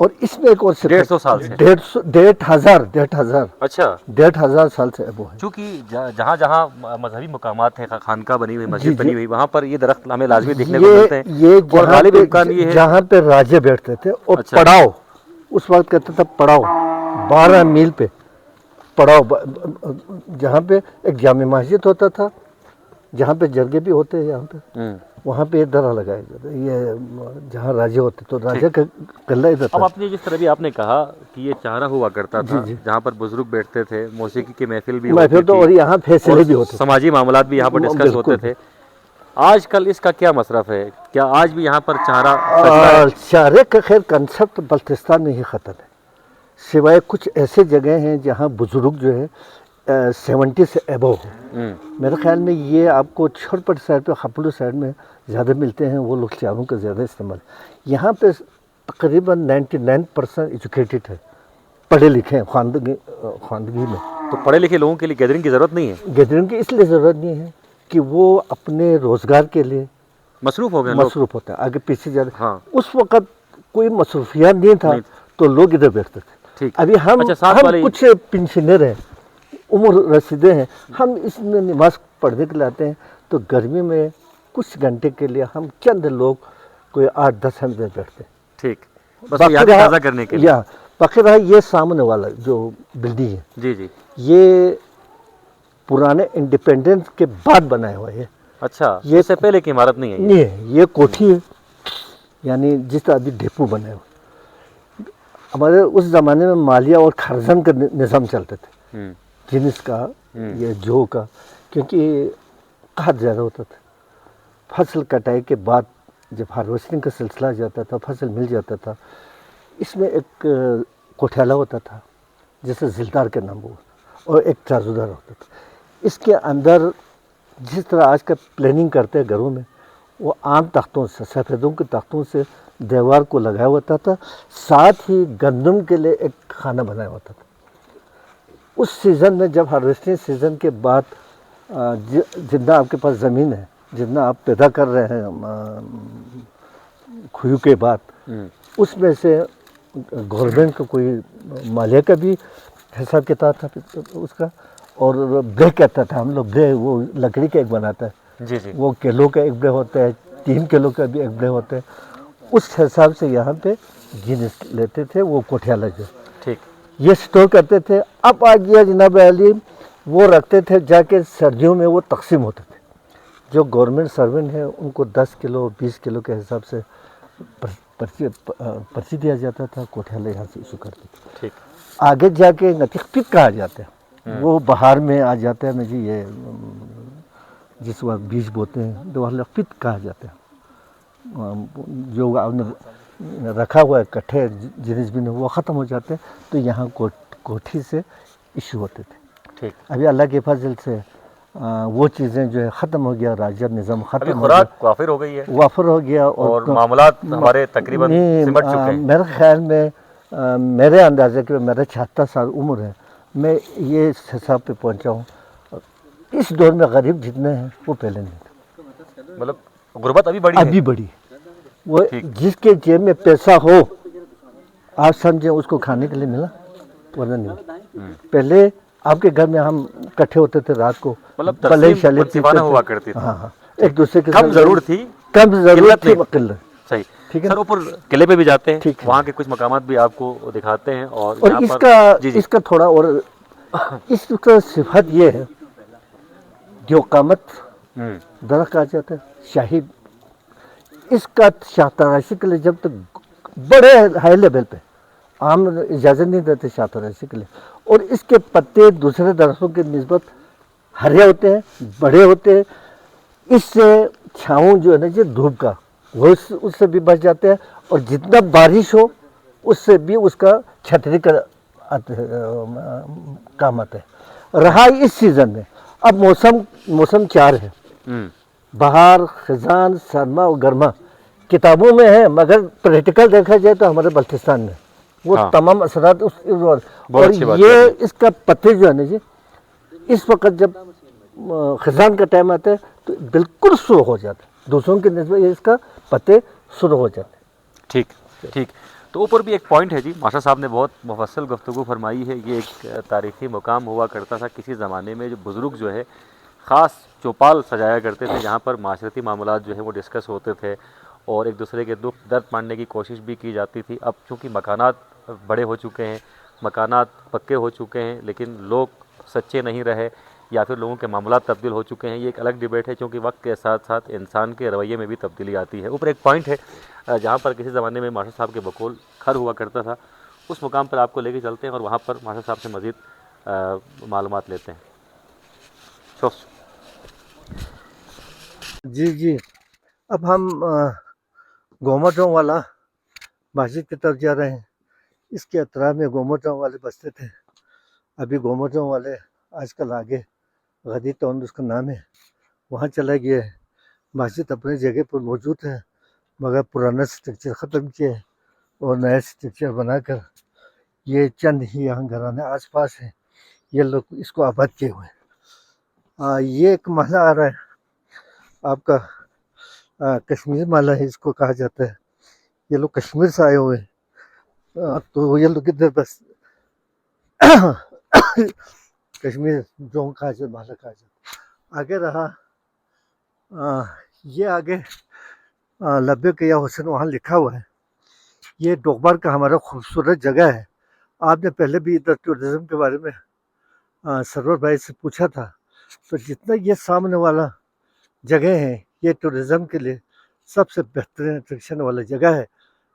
اور اس میں ایک اور 150 سال سے 1,500 اچھا 1,500 سال سے ابو ہے. چونکہ جہاں جہاں مذہبی مقامات ہیں، خانقاہ بنی ہوئی، جی، مسجد بنی جی. ہوئی، وہاں پر یہ درخت ہمیں لازمی دیکھنے کو یہ ملتے ہیں. یہ اور غالب امکان یہ ہے جہاں پہ راجے بیٹھتے تھے اور اچھا. پڑاؤ اس وقت کہتے تھا پڑاؤ 12 میل پہ پڑاؤ جہاں پہ ایک جامع مسجد ہوتا تھا، جہاں پہ جرگے بھی ہوتے ہیں یہاں پہ، ہوں. وہاں پہ یہ درہ لگایا جاتا ہے. یہ جہاں راجے ہوتے تو راجے کا قلعہ ادھر اب تھا. آپ نے جس طرح بھی آپ نے کہا کہ یہ چارہ ہوا کرتا تھا، جی، جی. جہاں پر بزرگ بیٹھتے تھے، موسیقی کی محفل بھی میں ہوتی پھر تو تھی اور یہاں فیصلے اور بھی ہوتے تھے. سماجی معاملات بھی یہاں پر ڈسکس ہوتے بالکل. تھے. آج کل اس کا کیا مصرف ہے؟ کیا آج بھی یہاں پر چارہ سجتا ہے؟ چارے کا خیر کنسپٹ بلتستان میں ہی ختم ہے، سوائے کچھ ایسے جگہ ہیں جہاں بزرگ جو ہے 70 سے ابو ہو. میرے خیال میں یہ آپ کو چھوٹ پٹ سائڈ پہ خپلو سائڈ میں زیادہ ملتے ہیں، وہ لوگ چاروں کا زیادہ استعمال. یہاں پہ تقریباً 99% ایجوکیٹڈ ہے، پڑھے لکھے ہیں خواندگی میں. تو پڑھے لکھے لوگوں کے لیے گیدرنگ کی ضرورت نہیں ہے؟ گیدرنگ کی اس لیے ضرورت نہیں ہے کہ وہ اپنے روزگار کے لیے مصروف ہو گئے لوگ. مصروف ہوتا ہے، آگے پیچھے جاتے. ہاں اس وقت کوئی مصروفیات نہیں تھا نہیں. تو لوگ ادھر بیٹھتے تھے. ٹھیک. ابھی اچھا ساتھ والی کچھ پنشنر ہیں، عمر رسیدے ہیں، ہم اس میں نماز پڑھنے کے لیے آتے ہیں تو گرمی میں کچھ گھنٹے کے لیے ہم چند لوگ کوئی 8-10 ہم بیٹھتے ہیں. ٹھیک، بس یاد تازہ کرنے کے لیے. باقی رہا یہ سامنے والا جو بلڈنگ ہے، جی جی. یہ پرانے انڈیپینڈنس کے بعد بنایا ہوا ہے. اچھا، اس سے پہلے کی عمارت نہیں ہے یہ؟ نہیں ہے، یہ کوٹھی ہے، یعنی جس طرح ابھی ڈھیپو بنے ہوئے. ہمارے اس زمانے میں مالیہ اور خرزن کا نظام چلتے تھے، جنس کا یا جو کا، کیونکہ قحط زیادہ ہوتا تھا. فصل کٹائی کے بعد جب ہارویسٹنگ کا سلسلہ آ جاتا تھا، فصل مل جاتا تھا، اس میں ایک کوٹھیلا ہوتا تھا جیسے زلدار کے نام ہوا، اور ایک چارزودار ہوتا تھا. اس کے اندر جس طرح آج کا پلاننگ کرتے ہیں گھروں میں، وہ عام تختوں سے، سفیدوں کے تختوں سے دیوار کو لگایا ہوتا تھا، ساتھ ہی گندم کے لیے ایک خانہ بنایا ہوتا تھا. اس سیزن میں جب ہارویسٹنگ سیزن کے بعد جتنا آپ کے پاس زمین ہے، جتنا آپ پیدا کر رہے ہیں کھویوں کے بعد، اس میں سے گورنمنٹ کا کوئی مالیہ کا بھی حساب کتاب تھا اس کا، اور برے کہتا تھا ہم لوگ، برے وہ لکڑی کا ایک بناتا ہے، جی جی. وہ کلو کا ایک برے ہوتا ہے، 3 کلو کا بھی ایک برے ہوتا ہے. اس حساب سے یہاں پہ جنس لیتے تھے وہ کوٹھیالہ جو ٹھیک. یہ سٹور کرتے تھے. اب آ گیا جناب علی، وہ رکھتے تھے جا کے سردیوں میں وہ تقسیم ہوتے تھے. جو گورنمنٹ سرونٹ ہیں ان کو 10 کلو 20 کلو کے حساب سے پرچی دیا جاتا تھا، کوٹھیالہ یہاں سے ایشو کرتے تھے. ٹھیک. آگے جا کے نتیق پت کہا جاتا ہے، وہ بہار میں آ جاتا ہے نا جی، یہ جس وقت بیج بوتے ہیں دوالہ پت کہا جاتا ہے. جو آپ نے رکھا ہوا ہے کٹھے جنس بھی وہ ختم ہو جاتے ہیں تو یہاں کوٹھی سے ایشو ہوتے تھے. ٹھیک. ابھی اللہ کے فضل سے وہ چیزیں جو ہے ختم ہو گیا، راجہ نظام ابھی ختم ہو گیا، خوراک وافر ہو گئی ہے وافر ہو گیا، اور معاملات ہمارے تقریباً سمٹ چکے ہیں. میرے خیال میں میرے اندازے کہ میرا 76 سال عمر ہے، میں یہ اس حساب پہ پہنچا ہوں. اس دور میں غریب جتنے ہیں وہ پہلے نہیں تھے. مطلب غربت ابھی بڑی ہے؟ ابھی بڑی. وہ جس کے جیب میں پیسہ ہو، آپ سمجھیں اس کو کھانے کے لیے ملا، ورنہ نہیں. پہلے آپ کے گھر میں ہم اکٹھے ہوتے تھے رات کو، مطلب تقسیم منصفانہ ہوا کرتی تھی. ہاں ہاں، ایک دوسرے کے کم ضرور تھی، کم ضرورت تھی، قلت قلت. صحیح. ٹھیک ہے سر اوپر قلعے پہ بھی جاتے ہیں، ٹھیک ہے. وہاں کے کچھ مقامات بھی آپ کو دکھاتے ہیں. اور اور یہاں اس پر کا جی جی اس کا تھوڑا اور اس کا صفت یہ ہے، جو قامت درخت آ جاتا ہے شاہی، اس کا شاہ تراشی کے لیے جب تک بڑے ہائی لیول پہ عام اجازت نہیں دیتے شاہ تراشی کے لیے. اور اس کے پتے دوسرے درختوں کی نسبت ہرے ہوتے ہیں، بڑے ہوتے ہیں. اس سے چھاؤں جو ہے نا جی دھوپ کا، وہ اس سے بھی بچ جاتے ہیں، اور جتنا بارش ہو اس سے بھی اس کا چھتری کا کام آتا ہے. رہا اس سیزن میں، اب موسم 4 ہے، بہار، خزان، سرما اور گرما. کتابوں میں ہے مگر پریکٹیکل دیکھا جائے تو ہمارے بلتستان میں وہ تمام اثرات اور یہ اس کا پتے جو ہے نا جی، اس وقت جب خزان کا ٹائم آتا ہے تو بالکل سرخ ہو جاتا ہے، دوسروں کی نسبت اس کا پتے سرخ ہو جاتے ہیں. ٹھیک. ٹھیک. تو اوپر بھی ایک پوائنٹ ہے جی، ماشاء صاحب نے بہت مفصل گفتگو فرمائی ہے. یہ ایک تاریخی مقام ہوا کرتا تھا کسی زمانے میں، جو بزرگ جو ہے خاص چوپال سجایا کرتے تھے، جہاں پر معاشرتی معاملات جو ہے وہ ڈسکس ہوتے تھے اور ایک دوسرے کے دکھ درد ماننے کی کوشش بھی کی جاتی تھی. اب چونکہ مکانات بڑے ہو چکے ہیں، مکانات پکے ہو چکے ہیں، لیکن لوگ سچے نہیں رہے یا پھر لوگوں کے معاملات تبدیل ہو چکے ہیں. یہ ایک الگ ڈیبیٹ ہے، چونکہ وقت کے ساتھ ساتھ انسان کے رویے میں بھی تبدیلی آتی ہے. اوپر ایک پوائنٹ ہے جہاں پر کسی زمانے میں ماشاء صاحب کے بقول کھر ہوا کرتا تھا، اس مقام پر آپ کو لے کے چلتے ہیں اور وہاں پر ماشاء صاحب سے مزید معلومات لیتے ہیں. شوف. جی اب ہم گومٹوں والا مسجد کی طرف جا رہے ہیں. اس کے اطراف میں گومٹوں والے بستے تھے. ابھی گومٹوں والے آج کل آگے غدی ٹاؤن اس کا نام ہے، وہاں چلا گیا ہے. مسجد اپنے جگہ پر موجود ہے، مگر پرانا اسٹرکچر ختم کیا ہے اور نیا اسٹرکچر بنا کر یہ چند ہی یہاں گھرانے آس پاس ہیں، یہ لوگ اس کو آباد کیے ہوئے ہیں. یہ ایک محلہ آ رہا ہے آپ کا، کشمیر محلہ ہے اس کو کہا جاتا ہے. یہ لوگ کشمیر سے آئے ہوئے ہیں، تو یہ لوگ ادھر بس کشمیر جو کہا جاتا محلہ کہا جاتا. آگے رہا یہ آگے لبیک یا حسین وہاں لکھا ہوا ہے. یہ ڈوکبار کا ہمارا خوبصورت جگہ ہے. آپ نے پہلے بھی ادھر ٹورزم کے بارے میں سرور بھائی سے پوچھا تھا، تو جتنا یہ سامنے والا جگہ ہے یہ ٹورزم کے لیے سب سے بہترین اٹریکشن والا جگہ ہے.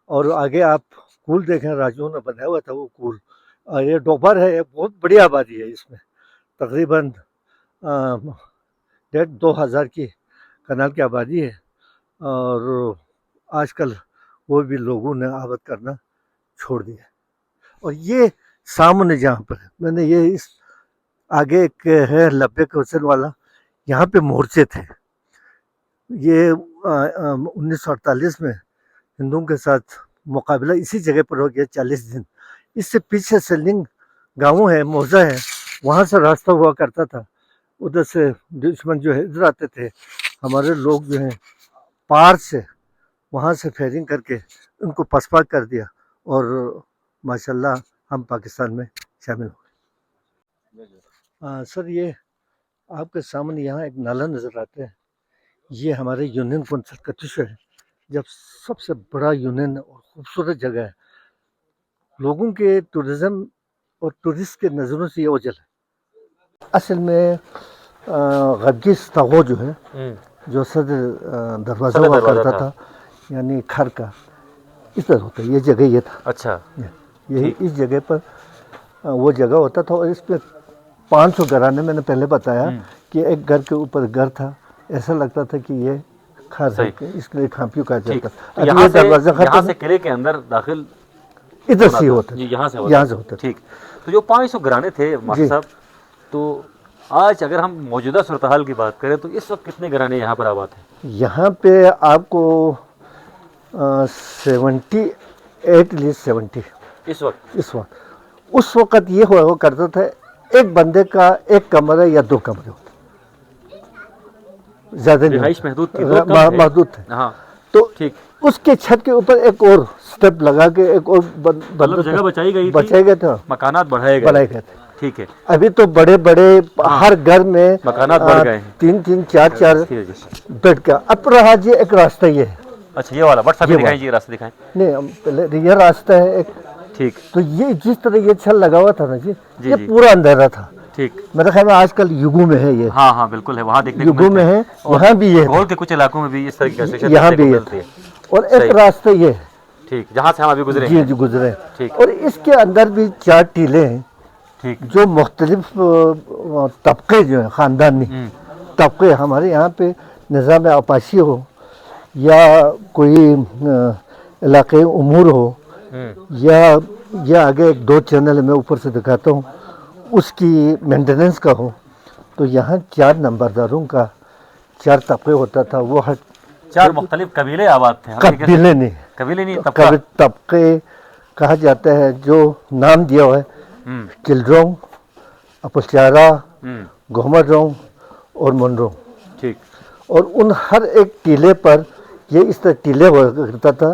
اور آگے آپ کول دیکھیں، راجوں نے بنایا ہوا تھا وہ کول. یہ ڈوکبار ہے، ایک بہت بڑی آبادی ہے. اس میں تقریباً 1,500 کی کنال کی آبادی ہے، اور آج کل وہ بھی لوگوں نے آباد کرنا چھوڑ دیا. اور یہ سامنے جہاں پر میں نے یہ اس آگے ایک ہے لبیک حسین والا، یہاں پہ مورچے تھے. یہ 1948 میں ہندوؤں کے ساتھ مقابلہ اسی جگہ پر ہو گیا 40 دن. اس سے پیچھے سیلنگ گاؤں ہے، موزہ ہے، وہاں سے راستہ ہوا کرتا تھا. ادھر سے دشمن جو ہے ادھر آتے تھے، ہمارے لوگ جو ہیں پار سے وہاں سے فیرنگ کر کے ان کو پسپا کر دیا، اور ماشاءاللہ ہم پاکستان میں شامل ہوئے. سر یہ آپ کے سامنے یہاں ایک نالا نظر آتا ہے. یہ ہمارے یونین کونسل کا ٹشو ہے، جب سب سے بڑا یونین اور خوبصورت جگہ ہے. لوگوں کے ٹورزم اور ٹورسٹ کے نظروں سے یہ اوجل ہے. اصل میں غرگیس تاغو جو ہے، جو صدر دروازہ ہوا کرتا تھا، یعنی کھر کا اس طرح ہوتا ہے. یہ جگہ یہ تھا. اچھا. یہی اس جگہ پر وہ جگہ ہوتا تھا، اور اس پہ 500 گھرانے میں نے پہلے بتایا کہ ایک گھر کے اوپر گھر تھا. ایسا لگتا تھا کہ یہ کھر ہے، اس کے لیے کھانپیوں کہا جاتا تھا. یہاں سے قلعے کے اندر داخل ادھر سے ہوتا، یہاں سے ہوتا. ٹھیک. تو جو 500 گھرانے تھے ماشاء صاحب، تو آج اگر ہم موجودہ صورتحال کی بات کریں تو اس وقت کتنے گھرانے یہاں پر آباد ہیں؟ یہاں پہ آپ کو 70 اس وقت یہ ہوا کرتا تھا ایک بندے کا ایک کمرہ یا 2 کمرے ہوتے، زیادہ رہائش محدود تھی، محدود تھے. تو اس کے چھت کے اوپر ایک اور سٹیپ لگا کے ایک اور جگہ بچائی گئی تھا، مکانات بڑھائے گئے تھے. ٹھیک ہے. ابھی تو بڑے بڑے ہر گھر میں مکانات بڑھ گئے ہیں، 3 4 بیڈ کا. اب رہا جی ایک راستہ یہ ہے. اچھا، یہ والا واٹس ایپ دکھائیں جی، راستہ دکھائیں. نہیں پہلے یہ راستہ ہے ایک. ٹھیک. تو یہ جس طرح یہ چھل لگا ہوا تھا نا جی، یہ پورا اندھیرا تھا. ٹھیک. میرے خیال میں آج کل یوگو میں ہے یہ. ہاں بالکل ہے، وہاں دیکھنے کو یوگو میں ہے، یہاں بھی یہ گول کے کچھ علاقوں میں بھی اس طرح کی کنسٹرکشن یہاں بھی ہے. اور ایک راستہ یہ ہے. ٹھیک، جہاں سے ہم ابھی گزرے. جی گزرے. ٹھیک. اور اس کے اندر بھی 4 ٹیلے ہیں. ٹھیک. جو مختلف طبقے جو ہیں، خاندانی طبقے، ہمارے یہاں پہ نظام آپاشی ہو یا کوئی علاقائی امور ہو، یا آگے ایک 2 چینل میں اوپر سے دکھاتا ہوں، اس کی مینٹیننس کا ہو، تو یہاں 4 نمبرداروں کا 4 طبقے ہوتا تھا. وہ 4 مختلف قبیلے آباد تھے. قبیلے نہیں، طبقے کہا جاتا ہے. جو نام دیا ہوا ہے کلڈرونگ، اپوچارا، گومرونگ اور منڈرونگ. ٹھیک. اور ان ہر ایک ٹیلے پر یہ اس طرح ٹیلے ہوا کرتا تھا.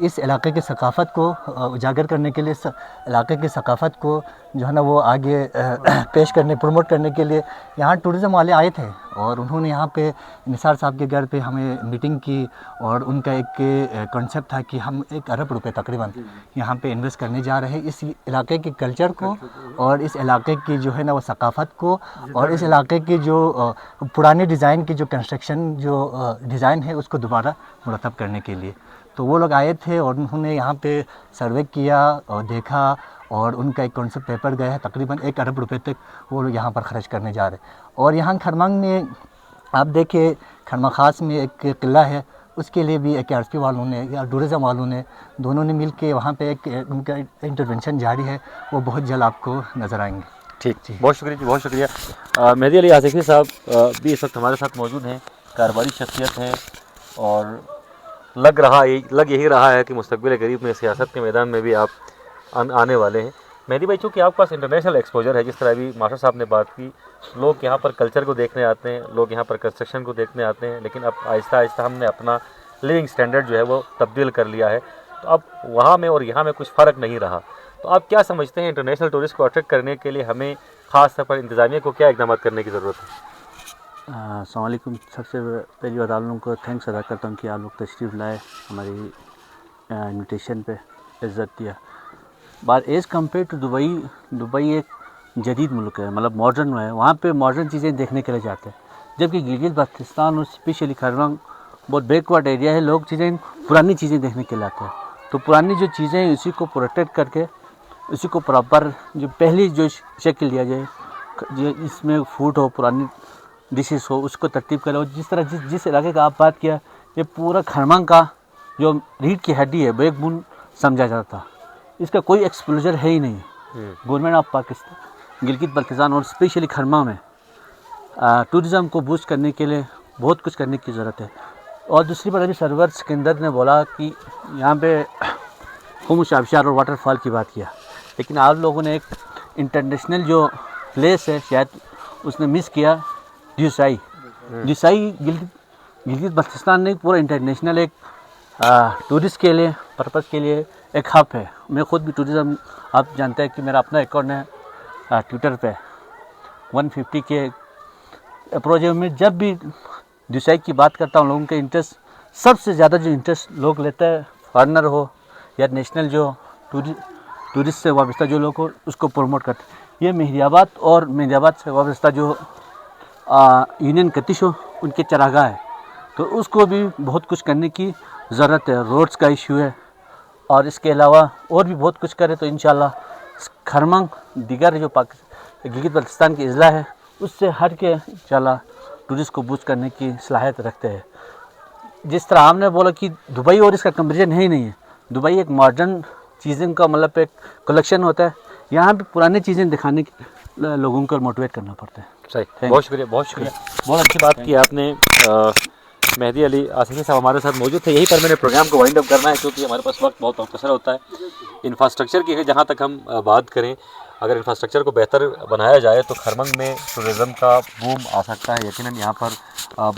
اس علاقے کی ثقافت کو اجاگر کرنے کے لیے، اس علاقے کی ثقافت کو جو ہے نا وہ آگے پیش کرنے، پروموٹ کرنے کے لیے یہاں ٹورزم والے آئے تھے، اور انہوں نے یہاں پہ نثار صاحب کے گھر پہ ہمیں میٹنگ کی، اور ان کا ایک کانسیپٹ تھا کہ ہم 1 ارب روپے تقریباً یہاں پہ انویسٹ کرنے جا رہے ہیں اس علاقے کے کلچر کو، اور اس علاقے کی جو ہے نا وہ ثقافت کو، اور اس علاقے کی جو پرانے ڈیزائن کی جو کنسٹرکشن جو ڈیزائن ہے اس کو دوبارہ مرتب کرنے کے لیے۔ تو وہ لوگ آئے تھے اور انہوں نے یہاں پہ سروے کیا اور دیکھا، اور ان کا ایک کانسیپٹ پیپر گیا ہے، تقریباً 1 ارب روپے تک وہ لوگ یہاں پر خرچ کرنے جا رہے ہیں۔ اور یہاں کھرمنگ میں آپ دیکھیں، کھرمنگ خاص میں ایک قلعہ ہے، اس کے لیے بھی KRSP والوں نے یا ٹورزم والوں نے دونوں نے مل کے وہاں پہ ایک ان کا انٹرونشن جاری ہے، وہ بہت جلد آپ کو نظر آئیں گے۔ ٹھیک، بہت شکریہ جی، بہت شکریہ۔ مہدی علی آصفی صاحب بھی اس وقت ہمارے ساتھ موجود ہیں، کاروباری شخصیت ہیں، اور لگ یہی رہا ہے کہ مستقبل قریب میں سیاست کے میدان میں بھی آپ آنے والے ہیں۔ مہدی بھائی، چونکہ آپ کے پاس انٹرنیشنل ایکسپوجر ہے، جس طرح ابھی ماسٹر صاحب نے بات کی، لوگ یہاں پر کلچر کو دیکھنے آتے ہیں، لوگ یہاں پر کنسٹرکشن کو دیکھنے آتے ہیں، لیکن اب آہستہ آہستہ ہم نے اپنا لیونگ سٹینڈرڈ جو ہے وہ تبدیل کر لیا ہے، تو اب وہاں میں اور یہاں میں کچھ فرق نہیں رہا۔ تو آپ کیا سمجھتے ہیں انٹرنیشنل ٹورسٹ کو اٹریکٹ کرنے کے لیے ہمیں خاص طور پر انتظامیہ کو کیا اقدامات کرنے کی ضرورت ہے؟ السلام علیکم۔ سب سے پہلی بات آپ لوگوں کو تھینکس ادا کرتا ہوں کہ آپ لوگ تشریف لائے، ہماری انویٹیشن پہ عزت دیا۔ بات ایز کمپیئر ٹو دبئی ایک جدید ملک ہے، مطلب ماڈرن ہے، وہاں پہ ماڈرن چیزیں دیکھنے کے لیے جاتے ہیں، جبکہ گلگت بلتستان اور اسپیشلی کھرمنگ بہت بیکورڈ ایریا ہے، لوگ پرانی چیزیں دیکھنے کے لیے آتے ہیں۔ تو پرانی جو چیزیں ہیں اسی کو پروٹیکٹ کر کے، اسی کو پراپر جو پہلی جو شکل دیا جائے، اس میں فوڈ ہو، پرانی ڈشز ہو، اس کو ترتیب کرے۔ اور جس طرح جس علاقے کا آپ بات کیا، یہ پورا کھرمنگ کا جو ریڑھ کی ہڈی ہے، بیک بون سمجھا جاتا، اس کا کوئی ایکسپلوجر ہے ہی نہیں۔ گورنمنٹ آف پاکستان گلگت بلتستان اور اسپیشلی کھرمنگ میں ٹورزم کو بوسٹ کرنے کے لیے بہت کچھ کرنے کی ضرورت ہے۔ اور دوسری بات، ابھی سرور سکندر نے بولا کہ یہاں پہ خاموش آبشار اور واٹر فال کی بات کیا، لیکن آپ لوگوں نے ایک انٹرنیشنل جو پلیس ہے شاید اس نے مس کیا، دیوسائی گلگت بلتستان نے پورا انٹرنیشنل ایک ٹورسٹ کے لیے پرپس کے لیے ایک ہب ہے۔ میں خود بھی ٹورزم، آپ جانتے ہیں کہ میرا اپنا اکاؤنٹ ہے ٹویٹر پہ، 150 کے اپروچ ہے۔ میں جب بھی دیوسائی کی بات کرتا ہوں، لوگوں کے انٹرسٹ، سب سے زیادہ جو انٹرسٹ لوگ لیتے ہیں، فارنر ہو یا نیشنل جو ٹورسٹ سے وابستہ جو لوگ ہو، اس کو پروموٹ کرتے ہیں۔ یہ مہدی آباد اور مہدی آباد سے وابستہ جو یونین کتش ہو، ان کے چراگاہ ہے، تو اس کو بھی بہت کچھ کرنے کی ضرورت ہے۔ روڈز کا ایشو ہے، اور اس کے علاوہ اور بھی بہت کچھ کرے تو انشاءاللہ کھرمنگ دیگر جو گلگت بلتستان کے اضلاع ہے اس سے ہٹ کے انشاءاللہ ٹورسٹ کو بوسٹ کرنے کی صلاحیت رکھتے ہیں۔ جس طرح آپ نے بولا کہ دبئی اور اس کا کمپیریزن ہے ہی نہیں ہے، دبئی ایک ماڈرن چیزوں کا مطلب ایک کلیکشن ہوتا ہے، یہاں پہ پرانے چیزیں دکھانے کے لوگوں کو موٹیویٹ کرنا پڑتا ہے۔ صحیح، بہت شکریہ، بہت شکریہ، بہت اچھی بات کی آپ نے۔ مہدی علی آصفی صاحب ہمارے ساتھ موجود تھے۔ یہیں پر میں نے پروگرام کو وائنڈ اپ کرنا ہے، کیونکہ ہمارے پاس وقت بہت مختصر ہوتا ہے۔ انفراسٹرکچر کی جہاں تک ہم بات کریں، اگر انفراسٹرکچر کو بہتر بنایا جائے تو کھرمنگ میں ٹورزم کا بوم آ سکتا ہے۔ یقیناً یہاں پر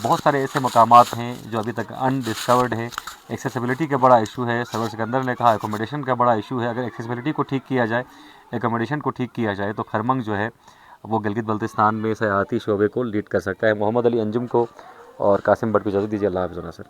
بہت سارے ایسے مقامات ہیں جو ابھی تک انڈسکورڈ ہیں۔ ایکسیسیبلٹی کا بڑا ایشو ہے، سرور سکندر نے کہا ایکوموڈیشن کا بڑا ایشو ہے۔ اگر ایکسیسیبلٹی کو ٹھیک کیا جائے، ایکوموڈیشن کو ٹھیک کیا جائے تو کھرمنگ جو ہے وہ گلگت بلتستان میں سیاحتی شعبے کو لیڈ کر سکتا ہے۔ محمد علی انجم کو اور قاسم بٹ کو اجازت دیجیے۔ اللہ حافظ سر۔